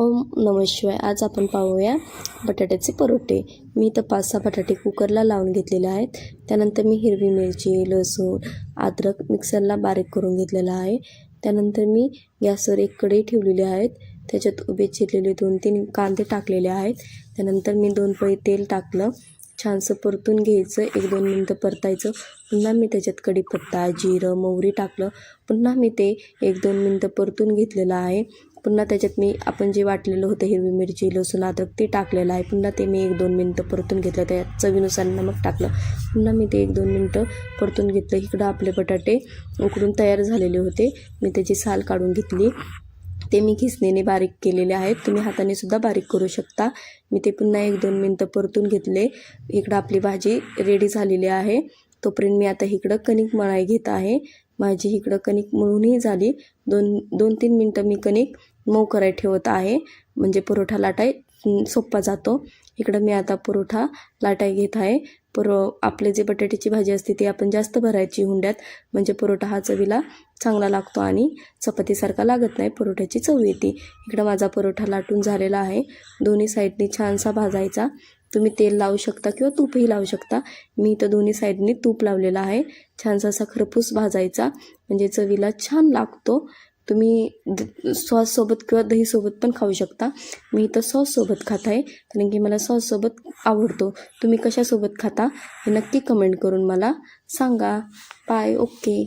ओम नमः शिवाय. आज आपण पाहूया बटाट्याचे परोठे. मी इथं 5-6 बटाटे कुकरला लावून घेतलेले आहेत. त्यानंतर मी हिरवी मिरची, लसूण, अद्रक मिक्सरला बारीक करून घेतलेला आहे. त्यानंतर मी गॅसवर एक कढई ठेवलेली आहेत. त्याच्यात उभे चिरलेले 2-3 कांदे टाकलेले आहेत. त्यानंतर मी 2 पळी तेल टाकलं. छानसं परतून घ्यायचं, 1-2 मिनटं परतायचं. पुन्हा मी त्याच्यात कढीपत्ता, जिरं, मोहरी टाकलं. पुन्हा मी ते 1-2 मिनटं परतून घेतलेलं आहे. पुन्हा त्याच्यात मी आपण जे वाटलेलं होतं हिरवी मिरची, लसूण, अद्रक ते टाकलेलं आहे. पुन्हा ते मी 1-2 मिनटं परतून घेतलं. त्यात चवीनुसार नमक टाकलं. पुन्हा मी ते 1-2 मिनटं परतून घेतलं. इकडं आपले बटाटे उकडून तयार झालेले होते. मी त्याची साल काढून घेतली. ते मी खिसणीने बारीक केलेले आहेत. तुम्ही हाताने सुद्धा बारीक करू शकता. मी ते पुन्हा 1-2 मिनटं परतून घेतले. इकडं आपली भाजी रेडी झालेली आहे. तोपर्यंत मी आता इकडं कणिक मळाई घेत आहे. माझी इकडं कणिक मळूनही झाली. 2-3 मिनटं मी कणिक मऊ करायला ठेवत आहे, म्हणजे परोठा लाटाय सोपा जातो. इकडं मी आता परोठा लाटाय घेत आहे. आपले जे बटाट्याची भाजी असते ती आपण जास्त भरायची हुंड्यात, म्हणजे परोठा हा चवीला चांगला लागतो आणि चपातीसारखा लागत नाही, परोठ्याची चव येते. इकडं माझा परोठा लाटून झालेला आहे. दोन्ही साईडनी छानसा भाजायचा. तुम्ही तेल लावू शकता किंवा तूपही लावू शकता. मी इथं दोन्ही साईडनी तूप लावलेला आहे. छानसा असा खरपूस भाजायचा, म्हणजे चवीला छान लागतो. तुम्ही सॉससोबत किंवा दहीसोबत पण खाऊ शकता. मी इथं सॉससोबत खात आहे, कारण की मला सॉससोबत आवडतो. तुम्ही कशासोबत खाता हे नक्की कमेंट करून मला सांगा. बाय. ओके.